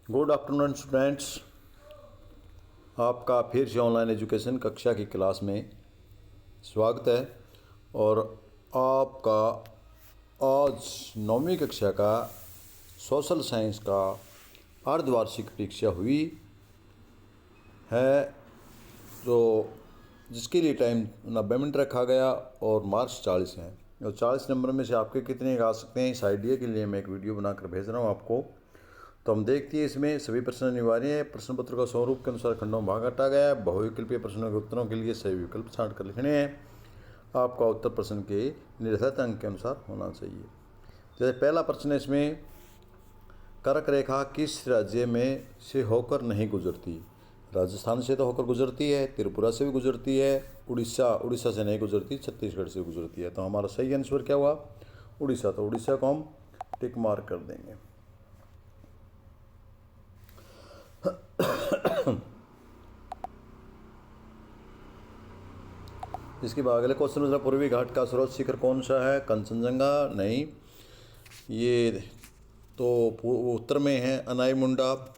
Good afternoon students. आपका फिर से ऑनलाइन एजुकेशन कक्षा की क्लास में स्वागत है। और आपका आज 9वीं कक्षा का सोशल साइंस का अर्धवार्षिक परीक्षा हुई है, तो जिसके लिए टाइम 90 मिनट रखा गया और मार्क्स 40 हैं। और 40 नंबर में से आपके कितने आ सकते हैं, इस आइडिया के लिए मैं एक वीडियो बनाकर भेज रहा हूँ आपको। तो हम देखते हैं इसमें सभी प्रश्न अनिवार्य है। प्रश्न पत्र का स्वरूप के अनुसार खंडों में भाग काटा गया है। बहुविकल्पीय प्रश्नों के उत्तरों के लिए सही विकल्प छांट कर लिखने हैं। आपका उत्तर प्रश्न के निर्धारित अंक के अनुसार होना चाहिए। जैसे पहला प्रश्न है, इसमें कर्क रेखा किस राज्य में से होकर नहीं गुजरती? राजस्थान से तो होकर गुजरती है, त्रिपुरा से भी गुजरती है, उड़ीसा से नहीं गुजरती, छत्तीसगढ़ से गुजरती है। तो हमारा सही आंसर क्या हुआ? उड़ीसा। तो उड़ीसा को हम टिक मार्क कर देंगे। इसके बाद अगले क्वेश्चन में पूर्वी घाट का सर्वोच्च शिखर कौन सा है? कंचनजंगा नहीं, ये तो उत्तर में है। अनाईमुंडा,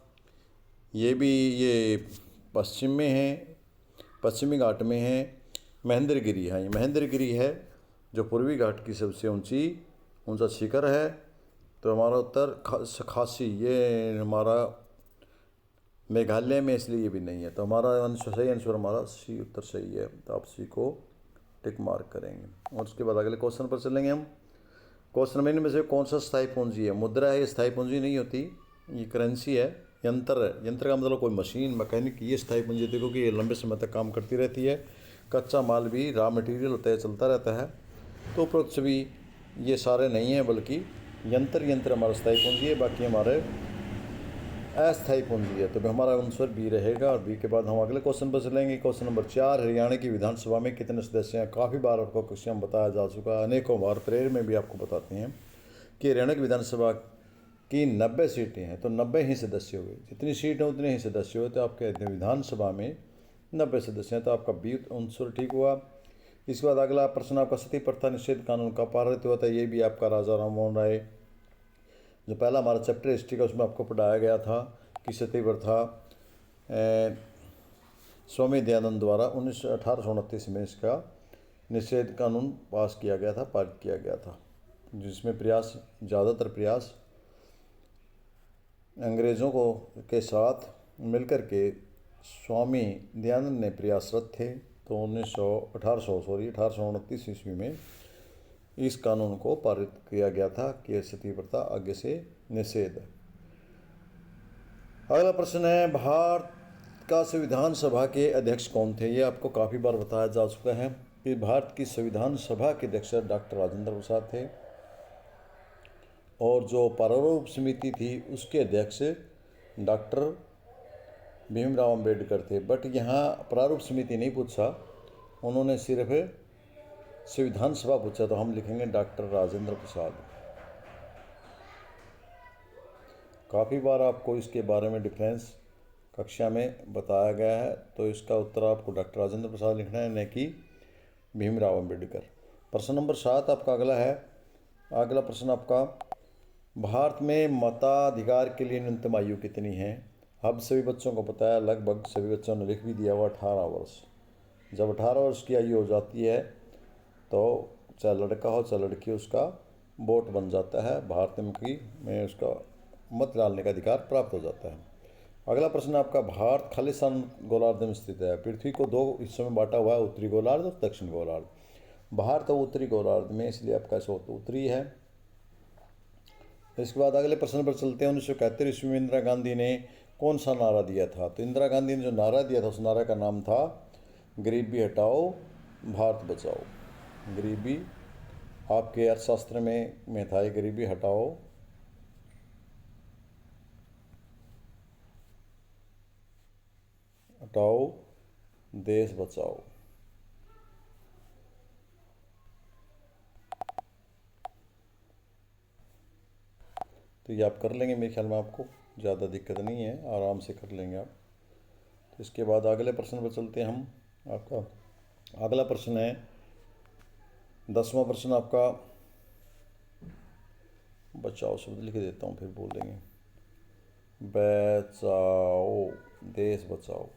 ये पश्चिम में है, पश्चिमी घाट में है। महेंद्रगिरी है, ये महेंद्रगिरी है जो पूर्वी घाट की सबसे ऊंचा शिखर है। तो हमारा उत्तर खासी, ये हमारा मेघालय में, इसलिए ये भी नहीं है। तो हमारा सही आंसर हमारा सी उत्तर सही है। तो आप सी को टिक मार्क करेंगे। और उसके बाद अगले क्वेश्चन पर चलेंगे हम। क्वेश्चन में इनमें से कौन सा स्थायी पूंजी है? मुद्रा है, ये स्थायी पूंजी नहीं होती, ये करेंसी है। यंत्र है, यंत्र का मतलब कोई मशीन, मैकेनिक, ये स्थायी पूंजी होती है क्योंकि ये लंबे समय तक काम करती रहती है। कच्चा माल भी, रॉ मटेरियल होता है, चलता रहता है। तो उपरोक्त भी ये सारे नहीं हैं, बल्कि यंत्र हमारा स्थायी पूंजी है, बाकी हमारे अस्थायी पूंजी है। तो हमारा आंसर बी रहेगा। और बी के बाद हम अगले क्वेश्चन पर चलेंगे। क्वेश्चन नंबर 4, हरियाणा की विधानसभा में कितने सदस्य हैं? काफ़ी बार आपको क्वेश्चन बताया जा चुका है, अनेकों बार प्रेयर में भी आपको बताते हैं कि हरियाणा की विधानसभा की 90 सीटें हैं। तो 90 ही सदस्य हुए, जितनी सीट है उतने ही सदस्य हुए। तो आपके विधानसभा में 90 सदस्य हैं। तो आपका बी आंसर ठीक हुआ। इसके बाद अगला प्रश्न आपका सती प्रथा निषेध कानून का पारित हुआ था। ये भी आपका राजा राममोहन राय, जो पहला हमारा चैप्टर हिस्ट्री का, उसमें आपको पढ़ाया गया था कि सती प्रथा स्वामी दयानंद द्वारा 1829 में इसका निषेध कानून पास किया गया था, पारित किया गया था, जिसमें ज़्यादातर प्रयास अंग्रेज़ों को के साथ मिलकर के स्वामी दयानंद ने प्रयासरत थे। तो 1829 ईस्वी में इस कानून को पारित किया गया था कि सती प्रथा आगे से निषेध है। अगला प्रश्न है, भारत का संविधान सभा के अध्यक्ष कौन थे? ये आपको काफ़ी बार बताया जा चुका है कि भारत की संविधान सभा के अध्यक्ष डॉक्टर राजेंद्र प्रसाद थे। और जो प्रारूप समिति थी उसके अध्यक्ष डॉक्टर भीमराव अंबेडकर थे। बट यहाँ प्रारूप समिति नहीं पूछा, उन्होंने सिर्फ संविधान सभा पूछा। तो हम लिखेंगे डॉक्टर राजेंद्र प्रसाद। काफ़ी बार आपको इसके बारे में डिफरेंस कक्षा में बताया गया है। तो इसका उत्तर आपको डॉक्टर राजेंद्र प्रसाद लिखना है, न कि भीमराव अंबेडकर। प्रश्न नंबर 7 आपका अगला है। अगला प्रश्न आपका, भारत में मताधिकार के लिए न्यूनतम आयु कितनी है? अब सभी बच्चों को पता है, लगभग सभी बच्चों ने लिख भी दिया हुआ 18 वर्ष। जब 18 वर्ष की आयु हो जाती है तो चाहे लड़का हो चाहे लड़की, उसका वोट बन जाता है, भारत में उसका मत डालने का अधिकार प्राप्त हो जाता है। अगला प्रश्न आपका, भारत खालिस्तान गोलार्ध में स्थित है। पृथ्वी को 2 हिस्सों में बांटा हुआ है, उत्तरी गोलार्ध और दक्षिण गोलार्ध। भारत तो उत्तरी गोलार्ध में, इसलिए आपका उत्तरी है। इसके बाद अगले प्रश्न पर चलते हैं। 1971 ईस्वी में इंदिरा गांधी ने कौन सा नारा दिया था? तो इंदिरा गांधी ने जो नारा दिया था, उस नारा का नाम था गरीबी हटाओ भारत बचाओ। गरीबी आपके अर्थशास्त्र में था, गरीबी हटाओ देश बचाओ। तो ये आप कर लेंगे, मेरे ख्याल में आपको ज़्यादा दिक्कत नहीं है, आराम से कर लेंगे आप। तो इसके बाद अगले प्रश्न पर चलते हैं हम। आपका अगला प्रश्न है 10वां प्रश्न आपका, बचाओ शब्द लिख देता हूँ फिर बोल देंगे। बचाओ, देश बचाओ।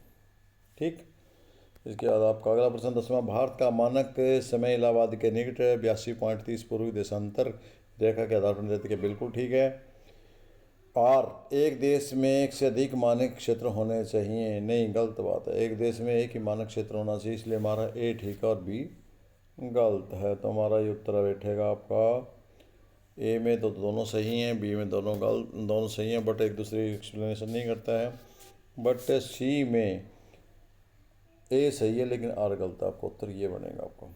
ठीक। इसके बाद आपका अगला प्रश्न 10वां, भारत का मानक समय इलाहाबाद के निकट 82.30 पूर्वी देशांतर रेखा के आधार पर निर्धारित किया। बिल्कुल ठीक है। और एक देश में एक से अधिक मानक क्षेत्र होने चाहिए, नहीं, गलत बात है। एक देश में एक ही मानक क्षेत्र होना चाहिए, इसलिए हमारा ए ठीक है और बी गलत है। तो हमारा ये उत्तर बैठेगा आपका ए में तो दोनों सही हैं, बी में दोनों गलत, दोनों सही हैं बट एक दूसरे की एक्सप्लेनेशन नहीं करता है। बट सी में ए सही है लेकिन आर गलत है, आपका उत्तर ये बनेगा आपका।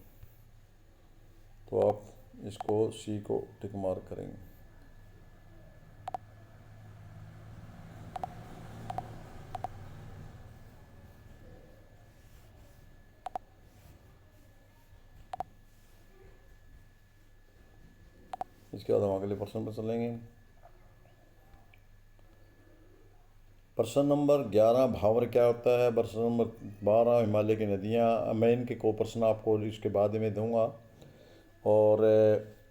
तो आप इसको सी को टिक मार्क करेंगे। इसके बाद हम अगले प्रश्न पर चलेंगे। प्रश्न नंबर 11, भावर क्या होता है। प्रश्न नंबर 12, हिमालय की नदियाँ। मैं इनके को प्रश्न आपको इसके बाद में दूंगा। और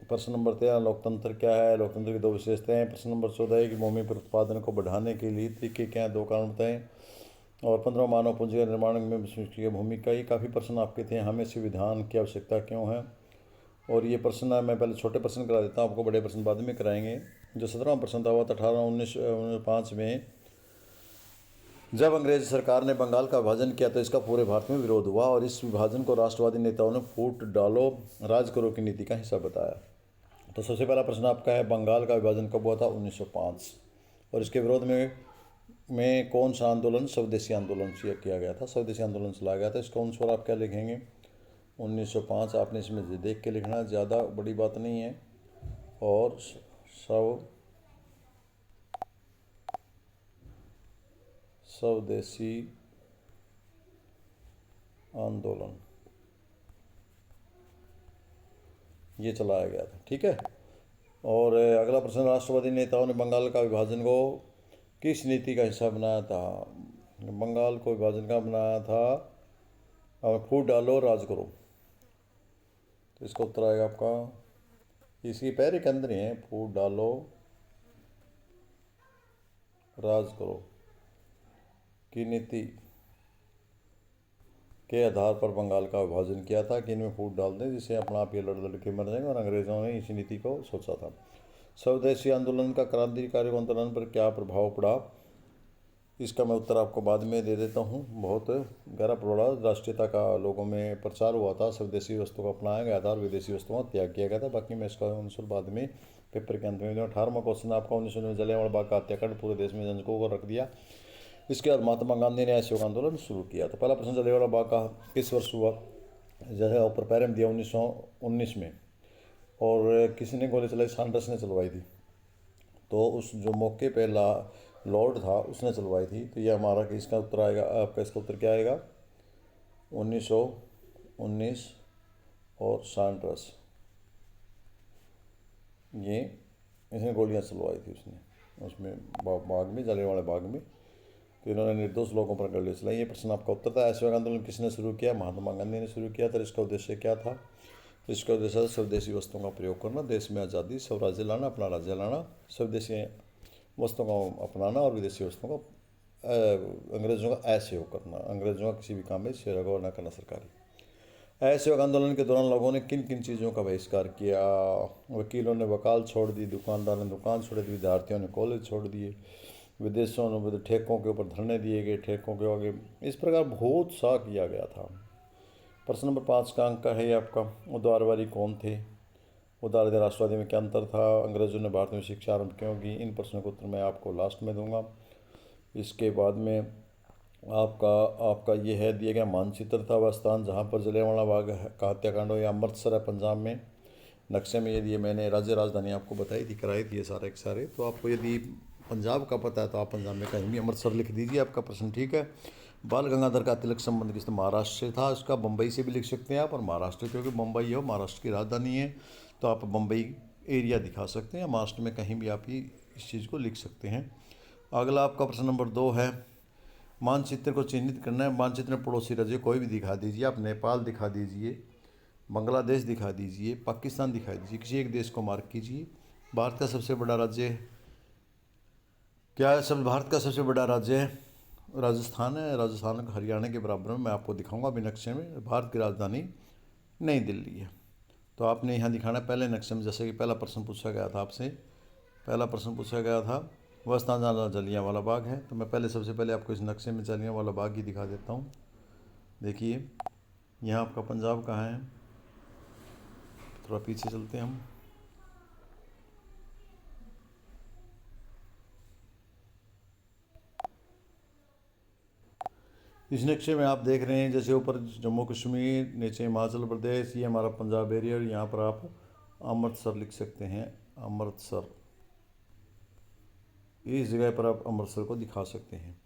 प्रश्न नंबर 13, लोकतंत्र क्या है। लोकतंत्र की दो विशेषताएं हैं। प्रश्न नंबर 14 है कि भूमि पर उत्पादन को बढ़ाने के लिए तरीके क्या हैं, दो कारण बताएं। और 15, मानव पूंजी के निर्माण में विश्व की भूमिका। ये काफ़ी प्रश्न आपके थे, हमें संविधान की आवश्यकता क्यों है। और ये प्रश्न मैं पहले छोटे प्रश्न करा देता हूँ, आपको बड़े प्रश्न बाद में कराएंगे। जो 17वां प्रश्न था वो 18/19/5 में जब अंग्रेज सरकार ने बंगाल का विभाजन किया तो इसका पूरे भारत में विरोध हुआ और इस विभाजन को राष्ट्रवादी नेताओं ने फूट डालो राज करो की नीति का हिस्सा बताया। तो सबसे पहला प्रश्न आपका है, बंगाल का विभाजन कब हुआ था। 1905। और इसके विरोध में कौन सा आंदोलन, स्वदेशी आंदोलन किया गया था, स्वदेशी आंदोलन चलाया गया था। इसका आंसर आप क्या लिखेंगे, 1905। आपने इसमें देख के लिखना, ज़्यादा बड़ी बात नहीं है। और स्वदेशी आंदोलन ये चलाया गया था। ठीक है। और अगला प्रश्न, राष्ट्रवादी नेताओं ने बंगाल का विभाजन को किस नीति का हिस्सा बनाया था। बंगाल को विभाजन का बनाया था फूट डालो राज करो। तो इसका उत्तर आएगा आपका, इसकी पैरे के अंदर ही है, फूट डालो राज करो की नीति के आधार पर बंगाल का विभाजन किया था कि इनमें फूट डाल दें जिससे अपना आप ये लड़ लड़ के मर जाएंगे, और अंग्रेज़ों ने इसी नीति को सोचा था। स्वदेशी आंदोलन का क्रांतिकारी आंदोलन पर क्या प्रभाव पड़ा, इसका मैं उत्तर आपको बाद में दे देता हूँ। बहुत गहरा प्रभाव, राष्ट्रीयता का लोगों में प्रचार हुआ था, स्वदेशी वस्तुओं को अपनाया गया था और विदेशी वस्तुओं का त्याग किया गया था। बाकी मैं इसका आंसर बाद में पेपर के अंत में। 18वां क्वेश्चन आपका 1919 में जलियांवाला बाग का हत्याकांड पूरे देश में जनता को रख दिया। इसके बाद महात्मा गांधी ने असहयोग आंदोलन शुरू किया। तो पहला प्रश्न, जलियांवाला बाग का किस वर्ष हुआ। जगह ऊपर पैरे में दिया 1919 में। और किसी ने गोली चलाई, सैंडर्स ने चलवाई थी। तो उस जो मौके पे लॉर्ड था उसने चलवाई थी। तो ये हमारा कि इसका उत्तर आएगा आपका, इसका उत्तर क्या आएगा, 1919 और सैंडर्स, ये इसने गोलियां चलवाई थी उसमें बाग में, जलियांवाला बाग में। तो इन्होंने निर्दोष लोगों पर गोली चलाई। ये प्रश्न आपका उत्तर था। असहयोग आंदोलन किसने शुरू किया, महात्मा गांधी ने शुरू किया था। इसका उद्देश्य क्या था, इसका उद्देश्य स्वदेशी वस्तुओं का प्रयोग करना, देश में आज़ादी, स्वराज्य लाना, अपना राज्य लाना, स्वदेशी वस्तुओं को अपनाना और विदेशी वस्तुओं को अंग्रेज़ों का असहयोग करना, अंग्रेज़ों का किसी भी काम में सहयोग न करना सरकारी। असहयोग आंदोलन के दौरान लोगों ने किन किन चीज़ों का बहिष्कार किया। वकीलों ने वकाल छोड़ दी, दुकानदार ने दुकान छोड़ दी, विद्यार्थियों ने कॉलेज छोड़ दिए, विदेशों में ठेकों के ऊपर धरने दिए गए, ठेकों के आगे, इस प्रकार बहुत सा किया गया था। प्रश्न नंबर 5 का अंक है ये आपका, उदारवादी कौन थे, उदारवादी राष्ट्रवादी में क्या अंतर था, अंग्रेजों ने भारत में शिक्षा आरंभ क्यों की। इन प्रश्नों का उत्तर मैं आपको लास्ट में दूंगा। इसके बाद में आपका ये है दिया गया मानचित्र था वह स्थान जहाँ पर जलियांवाला बाग का हत्याकांड हो, या अमृतसर है पंजाब में। नक्शे में ये दिए, मैंने राज्य राजधानी आपको बताई थी, कराई थी ये सारे के सारे। तो आपको यदि पंजाब का पता है तो आप पंजाब में कहीं भी अमृतसर लिख दीजिए, आपका प्रश्न ठीक है। बाल गंगाधर का तिलक संबंध किस महाराष्ट्र से था, इसका बम्बई से भी लिख सकते हैं आप, और महाराष्ट्र क्योंकि मुंबई है महाराष्ट्र की राजधानी है तो आप बम्बई एरिया दिखा सकते हैं, महाराष्ट्र में कहीं भी आप इस चीज़ को लिख सकते हैं। अगला आपका प्रश्न नंबर 2 है, मानचित्र को चिन्हित करना है। मानचित्र में पड़ोसी राज्य कोई भी दिखा दीजिए, आप नेपाल दिखा दीजिए, बांग्लादेश दिखा दीजिए, पाकिस्तान दिखा दीजिए, किसी एक देश को मार्क कीजिए। भारत का सबसे बड़ा राज्य क्या है सब भारत का सबसे बड़ा राज्य है? राजस्थान है। राजस्थान का हरियाणा के बराबर में, मैं आपको दिखाऊंगा अभी नक्शे में। भारत की राजधानी नई दिल्ली है। तो आपने यहाँ दिखाना पहले नक्शे में, जैसे कि पहला प्रश्न पूछा गया था आपसे। पहला प्रश्न पूछा गया था वह स्थान जहाँ जलियांवाला बाग है। तो मैं पहले सबसे पहले आपको इस नक्शे में जलियांवाला बाग ही दिखा देता हूँ। देखिए यहाँ आपका पंजाब कहाँ है, थोड़ा पीछे चलते हैं हम। इस नक्शे में आप देख रहे हैं जैसे ऊपर जम्मू कश्मीर, नीचे हिमाचल प्रदेश, ये हमारा पंजाब एरिया, और यहाँ पर आप अमृतसर लिख सकते हैं। अमृतसर, इस जगह पर आप अमृतसर को दिखा सकते हैं।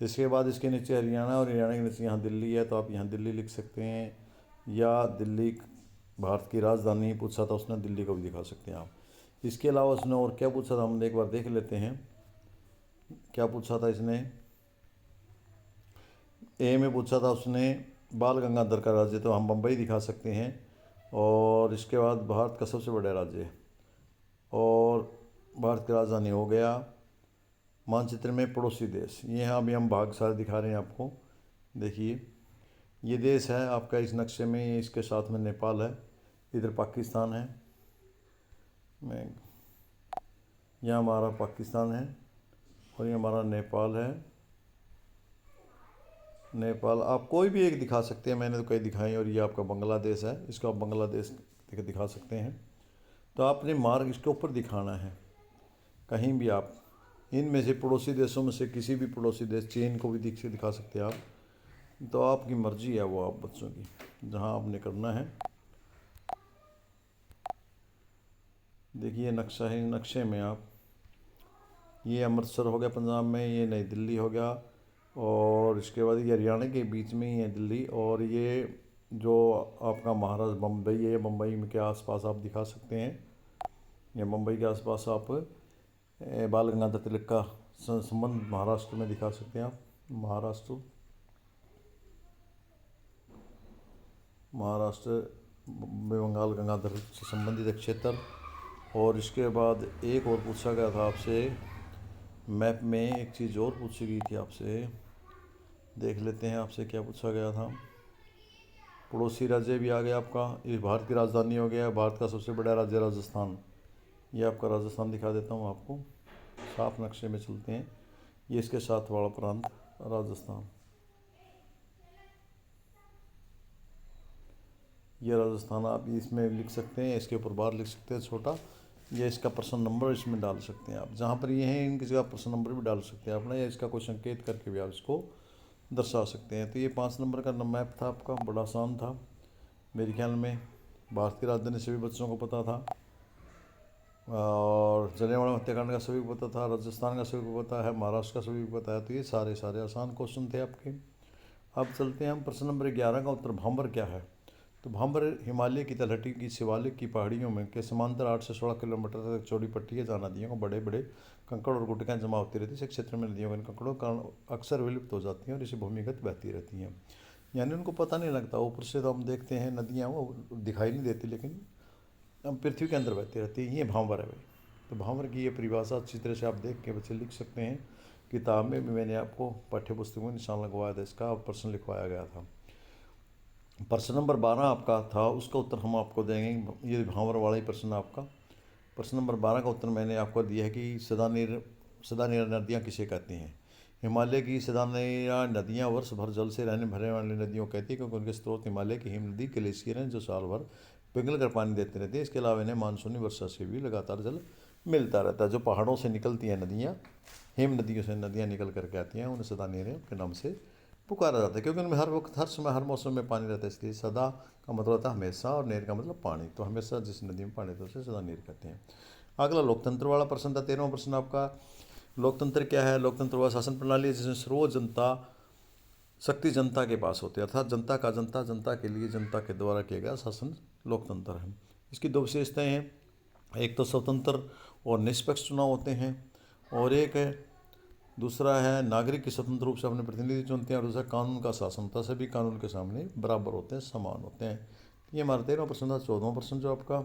इसके बाद इसके नीचे हरियाणा, और हरियाणा के नीचे यहाँ दिल्ली है, तो आप यहाँ दिल्ली लिख सकते हैं। या दिल्ली भारत की राजधानी पूछा था उसने, दिल्ली को भी दिखा सकते हैं आप। इसके अलावा उसने और क्या पूछा था, हम एक बार देख लेते हैं। क्या पूछा था इसने? ए में पूछा था उसने बाल गंगाधर का राज्य, तो हम बम्बई दिखा सकते हैं। और इसके बाद भारत का सबसे बड़ा राज्य और भारत की राजधानी हो गया। मानचित्र में पड़ोसी देश, ये यहाँ अभी हम भाग सारे दिखा रहे हैं आपको। देखिए ये देश है आपका इस नक्शे में, ये इसके साथ में नेपाल है, इधर पाकिस्तान है। मैं यहाँ हमारा पाकिस्तान है और ये हमारा नेपाल है। नेपाल आप कोई भी एक दिखा सकते हैं, मैंने तो कई दिखाई। और ये आपका बांग्लादेश है, इसको आप बांग्लादेश दिखा सकते हैं। तो आपने मार्ग इसके ऊपर दिखाना है कहीं भी। आप इनमें से पड़ोसी देशों में से किसी भी पड़ोसी देश, चीन को भी दिखा सकते हैं आप। तो आपकी मर्जी है वो आप बच्चों की, जहाँ आपने करना है। देखिए नक्शा है, नक्शे में आप, ये अमृतसर हो गया पंजाब में, ये नई दिल्ली हो गया, और इसके बाद ये हरियाणा के बीच में ही है दिल्ली। और ये जो आपका महाराष्ट्र बम्बई है, बम्बई के आसपास आप दिखा सकते हैं। ये मुंबई के आसपास आप बाल गंगाधर तिलक का संबंध महाराष्ट्र में दिखा सकते हैं आप। महाराष्ट्र में बंगाल गंगाधर से संबंधित क्षेत्र। और इसके बाद एक और पूछा गया था आपसे मैप में, एक चीज़ और पूछी गई थी आपसे, देख लेते हैं आपसे क्या पूछा गया था। पड़ोसी राज्य भी आ गया आपका, ये भारत की राजधानी हो गया। भारत का सबसे बड़ा राज्य राजस्थान, ये आपका राजस्थान दिखा देता हूँ आपको। साफ नक्शे में चलते हैं, ये इसके साथ वाला प्रांत राजस्थान, ये राजस्थान आप इसमें लिख सकते हैं। इसके ऊपर बार लिख सकते हैं छोटा, या इसका प्रश्न नंबर इसमें डाल सकते हैं आप। जहाँ पर ये हैं इनकी जगह प्रश्न नंबर भी डाल सकते हैं अपना, या इसका कोई संकेत करके भी आप इसको दर्शा सकते हैं। तो ये 5 नंबर का मैप था आपका, बड़ा आसान था मेरे ख्याल में। भारत की राजधानी सभी बच्चों को पता था, और जलियांवाला हत्याकांड का सभी को पता था, राजस्थान का सभी को पता है, महाराष्ट्र का सभी को पता है। तो ये सारे आसान क्वेश्चन थे आपके। अब चलते हैं हम प्रश्न नंबर 11 का उत्तर। भांबर क्या है? तो भांबर हिमालय की तलहटी की शिवालिक की पहाड़ियों में के समांतर 8 से 16 किलोमीटर तक चौड़ी पट्टी है, जहाँ नदियों को बड़े बड़े कंकड़ और गुटकाएँ जमा होती रहती है। इस क्षेत्र में नदियों के कंकड़ों का अक्सर विलुप्त हो जाती हैं और इसे भूमिगत बहती रहती हैं, यानी उनको पता नहीं लगता। ऊपर से तो हम देखते हैं नदियाँ वो दिखाई नहीं देती, लेकिन अब पृथ्वी के अंदर बहती रहती है। ये भांवर है भाई। तो भांवर की ये परिभाषा अच्छी तरह से आप देख के बच्चे लिख सकते हैं। किताब में भी मैंने आपको पाठ्य पुस्तक में निशान लगवाया था, इसका प्रश्न लिखवाया गया था। प्रश्न नंबर 12 आपका था, उसका उत्तर हम आपको देंगे। ये भांवर वाला ही प्रश्न आपका। प्रश्न नंबर 12 का उत्तर मैंने आपको दिया है कि सदानीरा नदियाँ किसे कहती हैं? हिमालय की सदानीरा नदियाँ वर्ष भर जल से रहने भरने वाली नदियों कहती है, क्योंकि उनके स्रोत हिमालय की हिम नदी ग्लेशियर हैं, जो साल भर पिघल कर पानी देते रहते हैं। इसके अलावा इन्हें मानसूनी वर्षा से भी लगातार जल मिलता रहता है। जो पहाड़ों से निकलती हैं नदियाँ, हिम नदियों से नदियाँ निकल करके आती हैं, उन्हें सदानीरा के नाम से पुकारा जाता है, क्योंकि उनमें हर वक्त, हर समय, हर मौसम में पानी रहता है। इसलिए सदा का मतलब होता है हमेशा, और नेर का मतलब पानी। तो हमेशा जिस नदी में पानी रहता है उसे सदा नीर कहते हैं। अगला लोकतंत्र वाला प्रश्न था, 13वां प्रश्न आपका। लोकतंत्र क्या है? लोकतंत्र वह शासन प्रणाली है जिसमें सर्व जनता शक्ति जनता के पास होती है, अर्थात जनता का जनता, जनता के लिए, जनता के द्वारा किया गया शासन लोकतंत्र है। इसकी 2 विशेषताएँ हैं, एक तो स्वतंत्र और निष्पक्ष चुनाव होते हैं, और एक है दूसरा है नागरिक की स्वतंत्र रूप से अपने प्रतिनिधि चुनते हैं, और दूसरा कानून का शासन होता है, सभी कानून के सामने बराबर होते हैं, समान होते हैं। ये हमारा 13वां प्रश्न था। 14वां प्रश्न जो आपका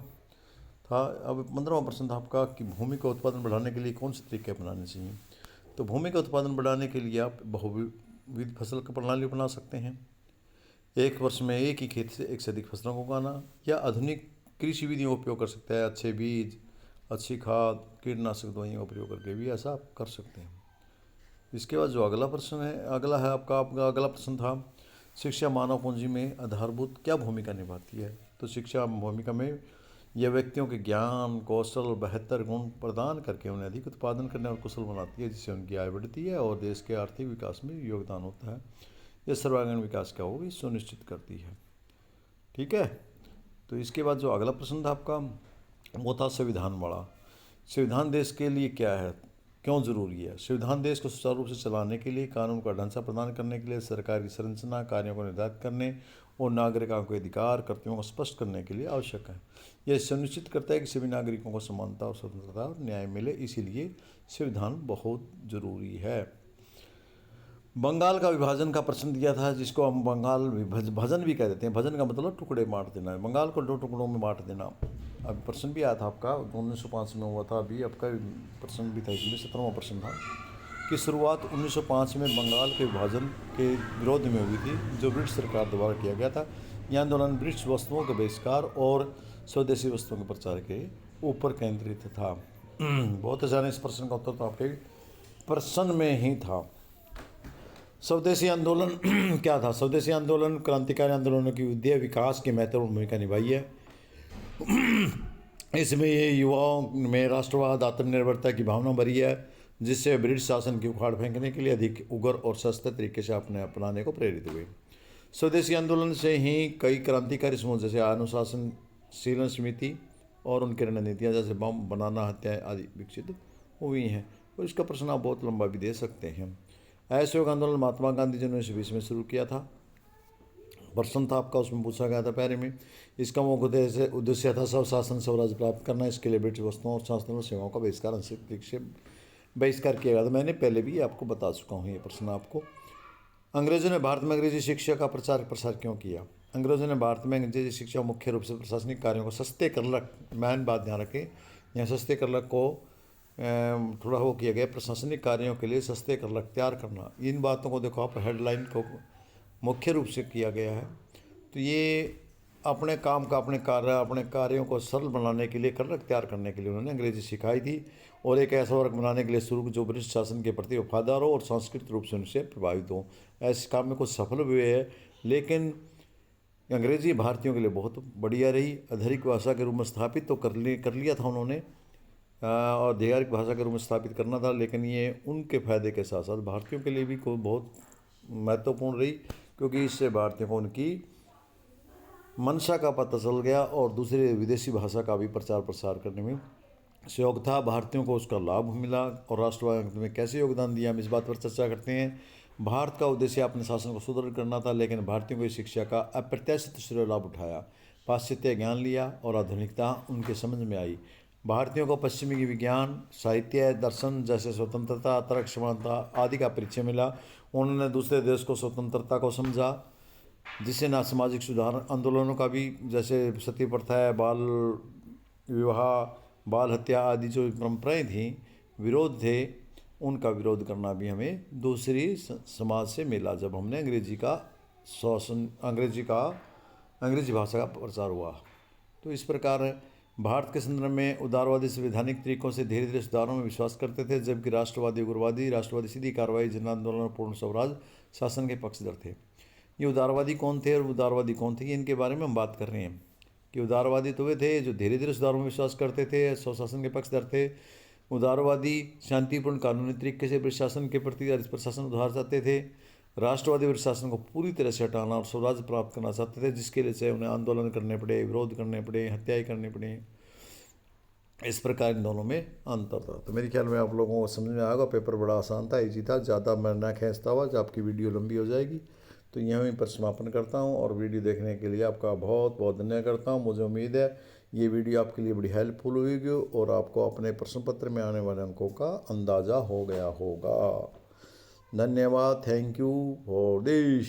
था, अब 15वां प्रश्न था आपका कि भूमि का उत्पादन बढ़ाने के लिए कौन से तरीके अपनाने चाहिए? तो भूमि का उत्पादन बढ़ाने के लिए आप बहुविध फसल की प्रणाली अपना सकते हैं। एक वर्ष में एक ही खेत से एक से अधिक फसलों को उगाना, या आधुनिक कृषि विधियों का उपयोग कर सकता है। अच्छे बीज, अच्छी खाद, कीटनाशक दवाइयों का प्रयोग करके भी ऐसा आप कर सकते हैं। इसके बाद जो अगला है आपका अगला प्रश्न था, शिक्षा मानव पूंजी में आधारभूत क्या भूमिका निभाती है। तो शिक्षा भूमिका में यह व्यक्तियों के ज्ञान, कौशल, बेहतर गुण प्रदान करके उन्हें अधिक उत्पादन करने और कुशल बनाती है, जिससे उनकी आय बढ़ती है और देश के आर्थिक विकास में योगदान होता है। यह सर्वांगीण विकास का वो भी सुनिश्चित करती है। ठीक है। तो इसके बाद जो अगला प्रश्न था आपका वो था संविधान वाला। संविधान देश के लिए क्या है, क्यों जरूरी है। संविधान देश को सुचारू रूप से चलाने के लिए, कानून का ढांचा प्रदान करने के लिए, सरकार की संरचना, कार्यों को निर्धारित करने और नागरिकों के अधिकार कर्तव्यों को स्पष्ट करने के लिए आवश्यक है। यह सुनिश्चित करता है कि सभी नागरिकों को समानता और स्वतंत्रता और न्याय मिले, इसीलिए संविधान बहुत जरूरी है। बंगाल का विभाजन का प्रश्न दिया था, जिसको हम बंगाल विभाजन भी कह देते हैं। भजन का मतलब टुकड़े बांट देना है, बंगाल को 2 टुकड़ों में बांट देना। अब प्रश्न भी आया था आपका 1905 में हुआ था, अभी आपका प्रश्न भी था, इसमें 17वां प्रश्न था कि शुरुआत 1905 में बंगाल के विभाजन के विरोध में हुई थी, जो ब्रिटिश सरकार द्वारा किया गया था। यह आंदोलन ब्रिटिश वस्तुओं के बहिष्कार और स्वदेशी वस्तुओं के प्रचार के ऊपर केंद्रित था। बहुत आसान, इस प्रश्न का उत्तर तो आपके प्रश्न में ही था। स्वदेशी आंदोलन क्या था। स्वदेशी आंदोलन क्रांतिकारी आंदोलनों की विद्या विकास की महत्वपूर्ण भूमिका निभाई है। इसमें ये युवाओं में राष्ट्रवाद, आत्मनिर्भरता की भावना भरी है, जिससे ब्रिटिश शासन की उखाड़ फेंकने के लिए अधिक उग्र और सस्ते तरीके से अपनाने को प्रेरित हुए। स्वदेशी आंदोलन से ही कई क्रांतिकारी समूह जैसे अनुशासनशील समिति और उनकी रणनीतियाँ जैसे बम बनाना, हत्याएं आदि विकसित हुई हैं। और इसका प्रश्न आप बहुत लंबा भी दे सकते हैं। असहयोग आंदोलन महात्मा गांधी जी ने 1920 में शुरू किया था। प्रश्न था आपका, उसमें पूछा गया था पहले में। इसका मुख्य उद्देश्य था स्वशासन स्वराज प्राप्त करना। इसके लिए ब्रिटिश वस्तुओं और शासनों सेवाओं का बहिष्कार अंशिक से बहिष्कार किया गया था। मैंने पहले भी आपको बता चुका हूँ ये प्रश्न आपको। अंग्रेजों ने भारत में अंग्रेजी शिक्षा का प्रसार क्यों किया। अंग्रेजों ने भारत में अंग्रेजी शिक्षा मुख्य रूप से प्रशासनिक कार्यों को सस्ते कर लग, मैन बात ध्यान रखें, यहाँ सस्ते कर लग को थोड़ा वो किया गया, प्रशासनिक कार्यों के लिए सस्ते कर लग तैयार करना। इन बातों को देखो आप, हेडलाइन को मुख्य रूप से किया गया है। तो ये अपने काम का, अपने कार्यों को सरल बनाने के लिए, कर लग तैयार करने के लिए उन्होंने अंग्रेजी सिखाई थी, और एक ऐसा वर्ग बनाने के लिए शुरू जो ब्रिटिश शासन के प्रति वफादार हो और सांस्कृतिक रूप से उनसे प्रभावित हो। ऐसे काम में कुछ सफल हुए हैं, लेकिन अंग्रेजी भारतीयों के लिए बहुत बढ़िया रही। आधिकारिक भाषा के रूप में स्थापित तो कर लिया था उन्होंने, और आधिकारिक भाषा के रूप में स्थापित करना था, लेकिन ये उनके फायदे के साथ साथ भारतीयों के लिए भी कोई बहुत महत्वपूर्ण रही, क्योंकि इससे भारतीयों को उनकी मंशा का पता चल गया और दूसरे विदेशी भाषा का भी प्रचार प्रसार करने में सहयोग था। भारतीयों को उसका लाभ मिला। और राष्ट्रवाद में कैसे योगदान दिया, हम इस बात पर चर्चा करते हैं। भारत का उद्देश्य अपने शासन को सुदृढ़ करना था, लेकिन भारतीयों को इस शिक्षा का अप्रत्याशित श्रेय लाभ उठाया। पाश्चात्य ज्ञान लिया और आधुनिकता उनके समझ में आई। भारतीयों को पश्चिमी विज्ञान, साहित्य, दर्शन जैसे स्वतंत्रता, तर्क, समानता आदि का परिचय मिला। उन्होंने दूसरे देश को स्वतंत्रता को समझा, जिससे ना सामाजिक सुधार आंदोलनों का भी, जैसे सती प्रथा है, बाल विवाह, बाल हत्या आदि जो परंपराएं थीं, विरोध थे, उनका विरोध करना भी हमें दूसरी समाज से मिला, जब हमने अंग्रेजी भाषा का प्रचार हुआ। तो इस प्रकार भारत के संदर्भ में उदारवादी संवैधानिक तरीकों से धीरे धीरे सुधारों में विश्वास करते थे, जबकि राष्ट्रवादी सीधी कार्रवाई, जन आंदोलन और पूर्ण स्वराज शासन के पक्षधर थे। ये उदारवादी कौन थे और उदारवादी कौन थे, इनके बारे में हम बात कर रहे हैं। कि उदारवादी तो वे थे जो धीरे धीरे सुधारों में विश्वास करते थे, स्वशासन के पक्षधर थे। उदारवादी शांतिपूर्ण कानूनी तरीके से प्रशासन के प्रति प्रशासन उधार चाहते थे। राष्ट्रवादी प्रशासन को पूरी तरह से हटाना और स्वराज प्राप्त करना चाहते थे, जिसके लिए चाहे उन्हें आंदोलन करने पड़े, विरोध करने पड़े, हत्याएं करनी पड़े। इस प्रकार इन दोनों में अंतर था। तो मेरे ख्याल में आप लोगों को समझ में आएगा। पेपर बड़ा आसान था, ईजी था, ज़्यादा मैं ना खींचता हुआ, जब आपकी वीडियो लंबी हो जाएगी। तो यहीं पर समापन करता हूँ, और वीडियो देखने के लिए आपका बहुत बहुत धन्यवाद करता हूँ। मुझे उम्मीद है ये वीडियो आपके लिए बड़ी हेल्पफुल होगी और आपको अपने प्रश्न पत्र में आने वाले अंकों का अंदाज़ा हो गया होगा। धन्यवाद। Thank you for this.